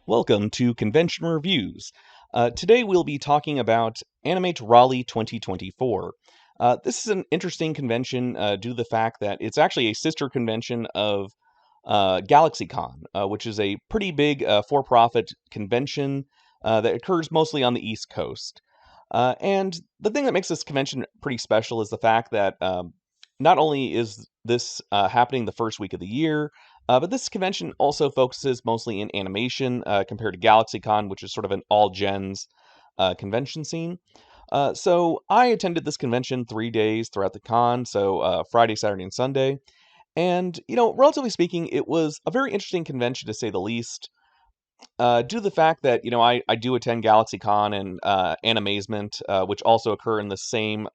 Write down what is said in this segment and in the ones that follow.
Welcome to Convention Reviews. Today we'll be talking about Animate Raleigh 2024. This is an interesting convention due to the fact that it's actually a sister convention of GalaxyCon, which is a pretty big for-profit convention that occurs mostly on the East Coast. And the thing that makes this convention pretty special is the fact that not only is this happening the first week of the year, but this convention also focuses mostly in animation compared to GalaxyCon, which is sort of an all gens convention scene. So I attended this convention 3 days throughout the con, so Friday, Saturday, and Sunday. And, relatively speaking, it was a very interesting convention to say the least. Due to the fact that, I do attend GalaxyCon and Animazement, which also occur in the same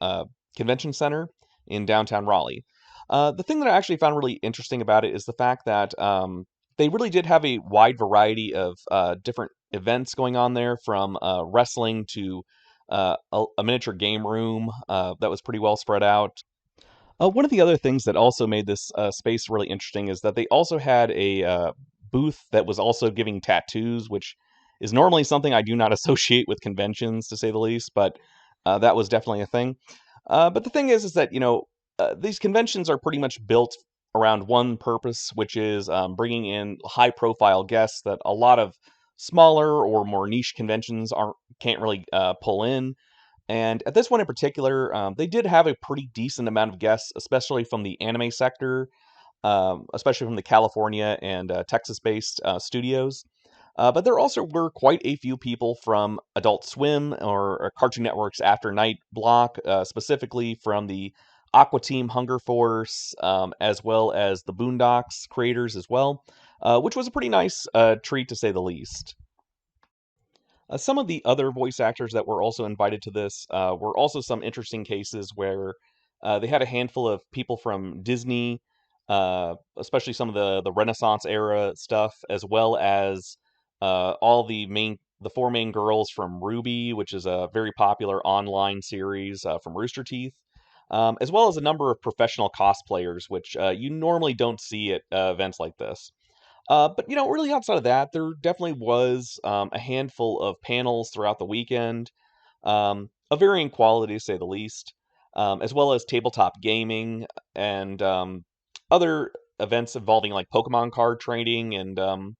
convention center in downtown Raleigh. The thing that I actually found really interesting about it is the fact that they really did have a wide variety of different events going on there, from wrestling to a miniature game room that was pretty well spread out. One of the other things that also made this space really interesting is that they also had a booth that was also giving tattoos, which is normally something I do not associate with conventions, to say the least, but that was definitely a thing. But the thing is that, these conventions are pretty much built around one purpose, which is bringing in high profile guests that a lot of smaller or more niche conventions can't really pull in. And at this one in particular, they did have a pretty decent amount of guests, especially from the anime sector, especially from the California and Texas-based studios. But there also were quite a few people from Adult Swim or Cartoon Network's After Night block, specifically from the Aqua Team Hunger Force, as well as the Boondocks creators as well, which was a pretty nice treat to say the least. Some of the other voice actors that were also invited to this were also some interesting cases where they had a handful of people from Disney, especially some of the Renaissance era stuff, as well as all the four main girls from Ruby, which is a very popular online series from Rooster Teeth, as well as a number of professional cosplayers, which you normally don't see at events like this. But really outside of that, there definitely was a handful of panels throughout the weekend, of varying quality to say the least, as well as tabletop gaming and other events involving like Pokemon card trading and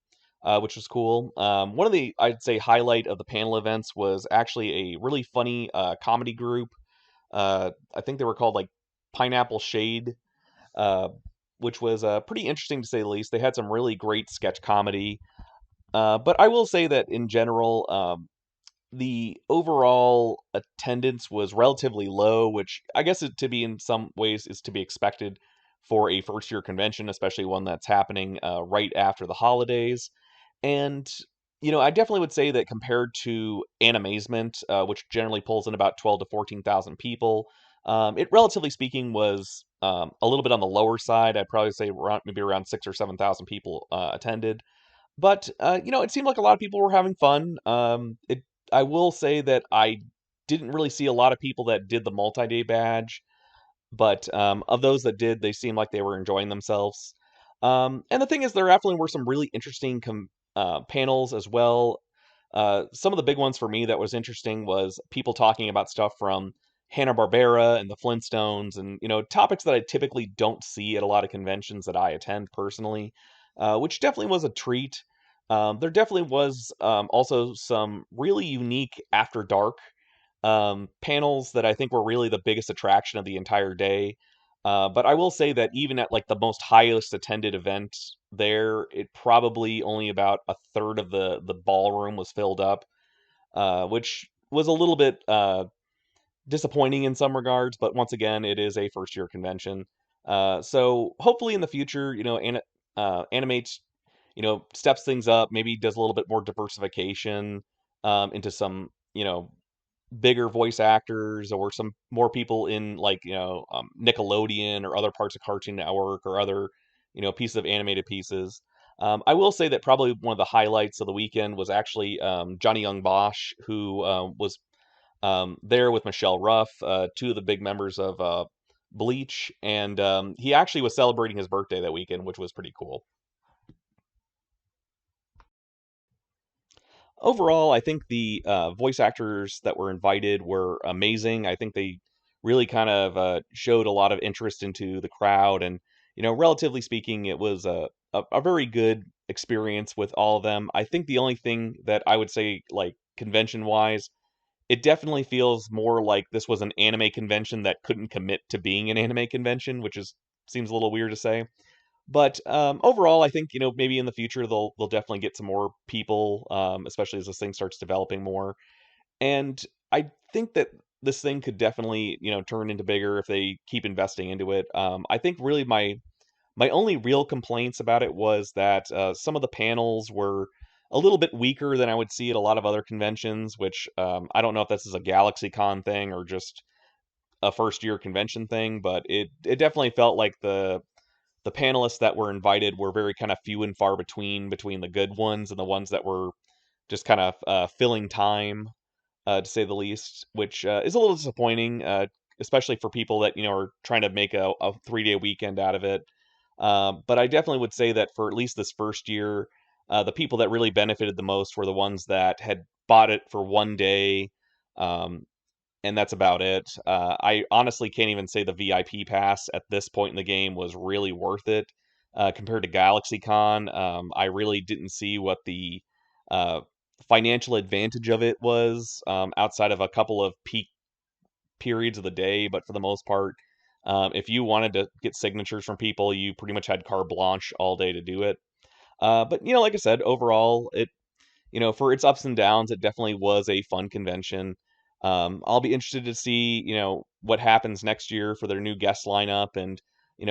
which was cool. One of the I'd say highlight of the panel events was actually a really funny comedy group. I think they were called like Pineapple Shade, uh, which was pretty interesting to say the least. They had some really great sketch comedy, but I will say that in general, the overall attendance was relatively low, which I guess to be in some ways is to be expected for a first year convention, especially one that's happening right after the holidays. And I definitely would say that compared to Animazement, which generally pulls in about 12 to 14,000 people, it relatively speaking was a little bit on the lower side. I'd probably say maybe around 6 or 7,000 people attended. But it seemed like a lot of people were having fun. I will say that I didn't really see a lot of people that did the multi-day badge, but of those that did, they seemed like they were enjoying themselves. And the thing is, there definitely were some really interesting panels as well. Some of the big ones for me that was interesting was people talking about stuff from Hanna-Barbera and the Flintstones, and topics that I typically don't see at a lot of conventions that I attend personally, which definitely was a treat. There definitely was also some really unique After Dark panels that I think were really the biggest attraction of the entire day. But I will say that even at like the most highest attended event there, it probably only about a third of the ballroom was filled up, which was a little bit disappointing in some regards. But once again, it is a first year convention, so hopefully in the future, Animate, steps things up, maybe does a little bit more diversification into some, bigger voice actors or some more people in like Nickelodeon or other parts of Cartoon Network or other pieces of animated pieces. I will say that probably one of the highlights of the weekend was actually Johnny Young Bosch, who was there with Michelle Ruff, two of the big members of Bleach, and he actually was celebrating his birthday that weekend, which was pretty cool. Overall, I think the voice actors that were invited were amazing. I think they really kind of showed a lot of interest into the crowd, and relatively speaking, it was a very good experience with all of them. I think the only thing that I would say, like convention wise, it definitely feels more like this was an anime convention that couldn't commit to being an anime convention, which is seems a little weird to say. But overall, I think maybe in the future they'll definitely get some more people, especially as this thing starts developing more. And I think that this thing could definitely turn into bigger if they keep investing into it. I think really my only real complaints about it was that some of the panels were a little bit weaker than I would see at a lot of other conventions. Which I don't know if this is a GalaxyCon thing or just a first year convention thing, but it definitely felt like the panelists that were invited were very kind of few and far between the good ones and the ones that were just kind of filling time, to say the least, which is a little disappointing, especially for people that are trying to make a 3-day weekend out of it. But I definitely would say that for at least this first year, the people that really benefited the most were the ones that had bought it for 1 day. And that's about it. I honestly can't even say the VIP pass at this point in the game was really worth it compared to GalaxyCon. I really didn't see what the uh, financial advantage of it was outside of a couple of peak periods of the day, but for the most part, if you wanted to get signatures from people, you pretty much had carte blanche all day to do it. But like I said, overall, for its ups and downs, it definitely was a fun convention. I'll be interested to see, what happens next year for their new guest lineup and,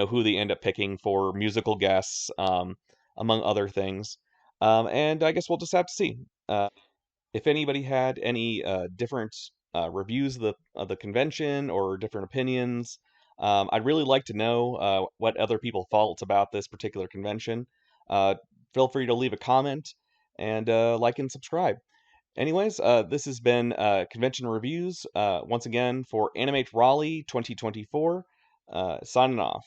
who they end up picking for musical guests, among other things. And I guess we'll just have to see. If anybody had any different reviews of the convention or different opinions, I'd really like to know what other people felt about this particular convention. Uh, Feel free to leave a comment and like and subscribe. Anyways, this has been Convention Reviews once again for Animate Raleigh 2024. Signing off.